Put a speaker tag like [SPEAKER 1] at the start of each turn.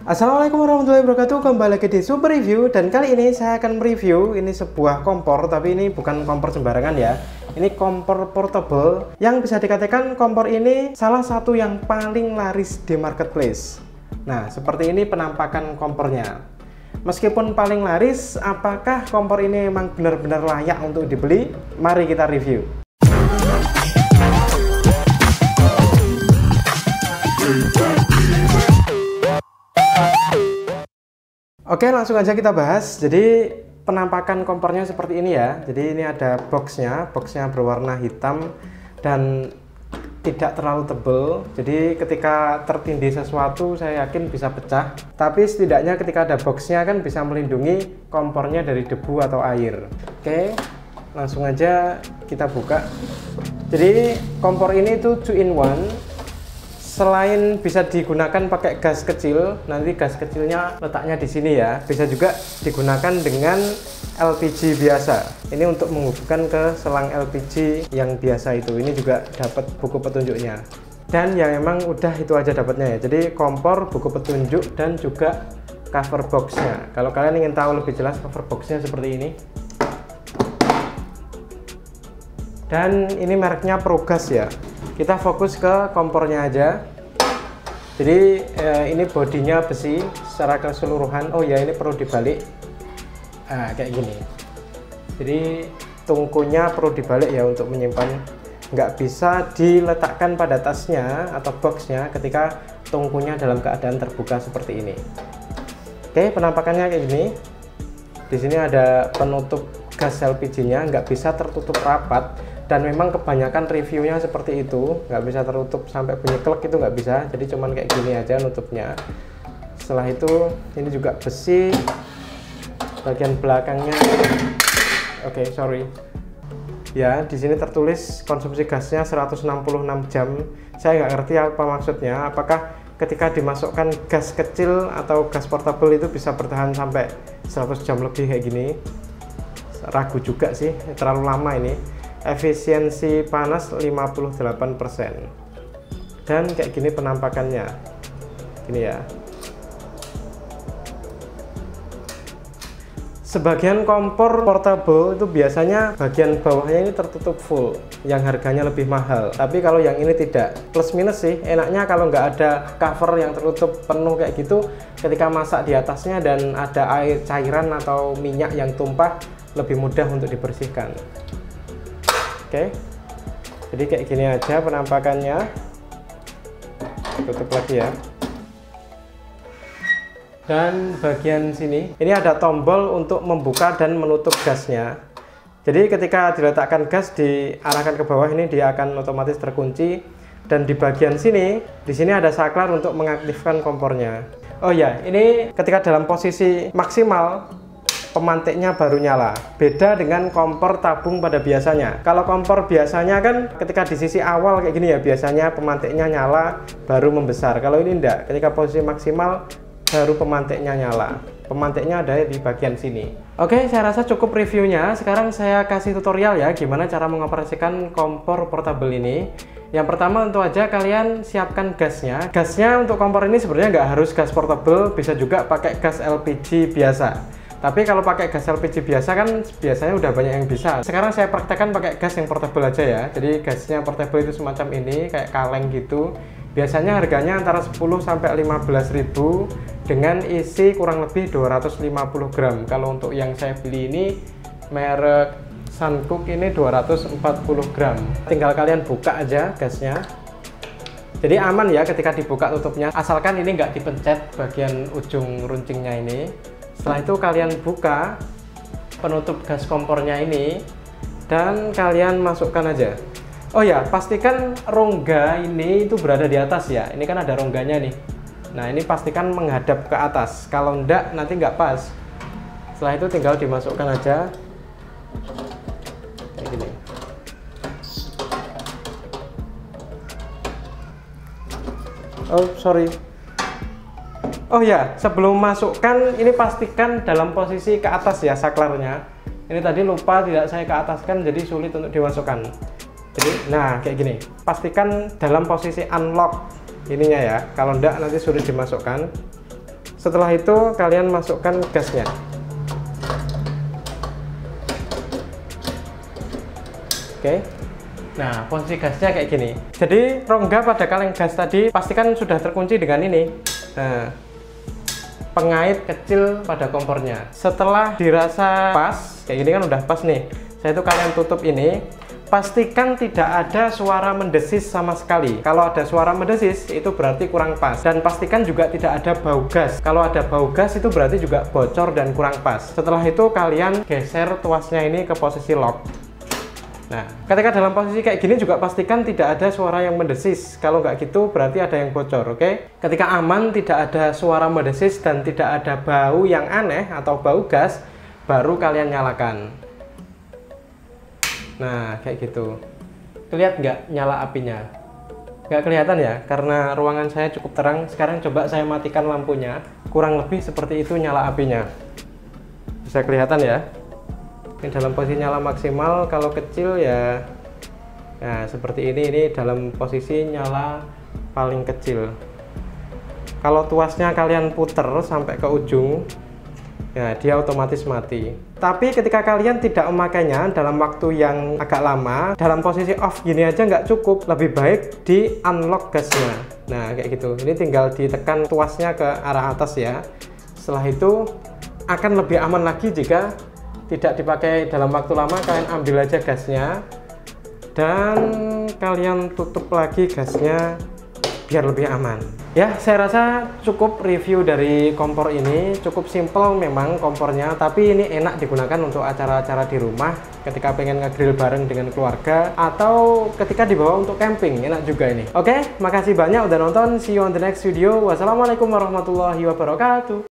[SPEAKER 1] Assalamualaikum warahmatullahi wabarakatuh. Kembali lagi di Super Review. Dan kali ini saya akan mereview ini sebuah kompor. Tapi ini bukan kompor sembarangan ya. Ini kompor portable yang bisa dikatakan kompor ini salah satu yang paling laris di marketplace. Nah, seperti ini penampakan kompornya. Meskipun paling laris, apakah kompor ini memang benar-benar layak untuk dibeli? Mari kita review. Oke, langsung aja kita bahas. Jadi penampakan kompornya seperti ini ya. Jadi ini ada boxnya berwarna hitam dan tidak terlalu tebal. Jadi ketika tertindih sesuatu saya yakin bisa pecah. Tapi setidaknya ketika ada boxnya kan bisa melindungi kompornya dari debu atau air. Oke, langsung aja kita buka. Jadi kompor ini tuh 2 in 1. Selain bisa digunakan pakai gas kecil, nanti gas kecilnya letaknya di sini ya. Bisa juga digunakan dengan LPG biasa. Ini untuk menghubungkan ke selang LPG yang biasa itu. Ini juga dapat buku petunjuknya. Dan ya memang udah itu aja dapatnya ya. Jadi kompor, buku petunjuk, dan juga cover boxnya. Kalau kalian ingin tahu lebih jelas cover boxnya seperti ini. Dan ini mereknya Progas ya. Kita fokus ke kompornya aja. Jadi ini bodinya besi secara keseluruhan. Oh ya, ini perlu dibalik. Nah, kayak gini. Jadi tungkunya perlu dibalik ya untuk menyimpan. Nggak bisa diletakkan pada tasnya atau boxnya ketika tungkunya dalam keadaan terbuka seperti ini. Oke, penampakannya kayak gini. Di sini ada penutup gas LPG-nya, nggak bisa tertutup rapat. Dan memang kebanyakan reviewnya seperti itu, nggak bisa tertutup sampai bunyi klek, itu nggak bisa. Jadi cuman kayak gini aja nutupnya. Setelah itu ini juga besi, bagian belakangnya. Oke, sorry ya, di sini tertulis konsumsi gasnya 166 jam. Saya nggak ngerti apa maksudnya. Apakah ketika dimasukkan gas kecil atau gas portable itu bisa bertahan sampai 100 jam lebih kayak gini? Ragu juga sih, terlalu lama ini. Efisiensi panas 58%. Dan kayak gini penampakannya. Gini ya. Sebagian kompor portable itu biasanya bagian bawahnya ini tertutup full, yang harganya lebih mahal. Tapi kalau yang ini tidak. Plus minus sih, enaknya kalau nggak ada cover yang tertutup penuh kayak gitu, ketika masak di atasnya dan ada air cairan atau minyak yang tumpah, lebih mudah untuk dibersihkan. Oke, jadi kayak gini aja penampakannya. Tutup lagi ya. Dan bagian sini, ini ada tombol untuk membuka dan menutup gasnya. Jadi ketika diletakkan gas diarahkan ke bawah, ini dia akan otomatis terkunci. Dan di bagian sini, di sini ada saklar untuk mengaktifkan kompornya. Oh ya, ini ketika dalam posisi maksimal, pemantiknya baru nyala. Beda dengan kompor tabung pada biasanya. Kalau kompor biasanya kan ketika di sisi awal kayak gini ya, biasanya pemantiknya nyala baru membesar. Kalau ini enggak, ketika posisi maksimal baru pemantiknya nyala. Pemantiknya ada di bagian sini. Oke, saya rasa cukup reviewnya. Sekarang saya kasih tutorial ya gimana cara mengoperasikan kompor portable ini. Yang pertama, tentu aja kalian siapkan gasnya. Gasnya untuk kompor ini sebenarnya nggak harus gas portable, bisa juga pakai gas LPG biasa. Tapi kalau pakai gas LPG biasa kan biasanya udah banyak yang bisa. Sekarang saya praktekkan pakai gas yang portable aja ya. Jadi gasnya portable itu semacam ini, kayak kaleng gitu. Biasanya harganya antara 10 sampai 15.000 dengan isi kurang lebih 250 gram. Kalau untuk yang saya beli ini merek Suncook ini 240 gram. Tinggal kalian buka aja gasnya. Jadi aman ya ketika dibuka tutupnya, asalkan ini nggak dipencet bagian ujung runcingnya ini. Setelah itu kalian buka penutup gas kompornya ini dan kalian masukkan aja. Oh ya, pastikan rongga ini itu berada di atas ya. Ini kan ada rongganya nih. Nah, ini pastikan menghadap ke atas. Kalau enggak nanti nggak pas. Setelah itu tinggal dimasukkan aja. Kayak gini. Oh, sorry. Oh ya, sebelum masukkan ini pastikan dalam posisi ke atas ya saklarnya. Ini tadi lupa tidak saya ke ataskan, jadi sulit untuk dimasukkan. Jadi, nah kayak gini. Pastikan dalam posisi unlock ininya ya. Kalau enggak nanti sulit dimasukkan. Setelah itu kalian masukkan gasnya. Oke. Nah, posisi gasnya kayak gini. Jadi rongga pada kaleng gas tadi pastikan sudah terkunci dengan ini. Nah, pengait kecil pada kompornya. Setelah dirasa pas, kayak gini kan udah pas nih. Saya itu kalian tutup ini. Pastikan tidak ada suara mendesis sama sekali. Kalau ada suara mendesis, itu berarti kurang pas. Dan pastikan juga tidak ada bau gas. Kalau ada bau gas, itu berarti juga bocor dan kurang pas. Setelah itu, kalian geser tuasnya ini ke posisi lock. Nah, ketika dalam posisi kayak gini juga pastikan tidak ada suara yang mendesis. Kalau nggak gitu, berarti ada yang bocor, oke? Ketika aman, tidak ada suara mendesis dan tidak ada bau yang aneh atau bau gas, baru kalian nyalakan. Nah, kayak gitu. Lihat nggak nyala apinya? Nggak kelihatan ya, karena ruangan saya cukup terang. Sekarang coba saya matikan lampunya. Kurang lebih seperti itu nyala apinya. Bisa kelihatan ya? Ini dalam posisi nyala maksimal. Kalau kecil ya, nah seperti ini dalam posisi nyala paling kecil. Kalau tuasnya kalian puter sampai ke ujung, ya dia otomatis mati. Tapi ketika kalian tidak memakainya dalam waktu yang agak lama, dalam posisi off gini aja nggak cukup, lebih baik di unlock gasnya. Nah kayak gitu, ini tinggal ditekan tuasnya ke arah atas ya. Setelah itu akan lebih aman lagi jika tidak dipakai dalam waktu lama. Kalian ambil aja gasnya dan kalian tutup lagi gasnya biar lebih aman. Ya, saya rasa cukup review dari kompor ini. Cukup simple memang kompornya, tapi ini enak digunakan untuk acara-acara di rumah ketika pengen nge-grill bareng dengan keluarga atau ketika dibawa untuk camping, enak juga ini. Oke, makasih banyak udah nonton. See you on the next video. Wassalamualaikum warahmatullahi wabarakatuh.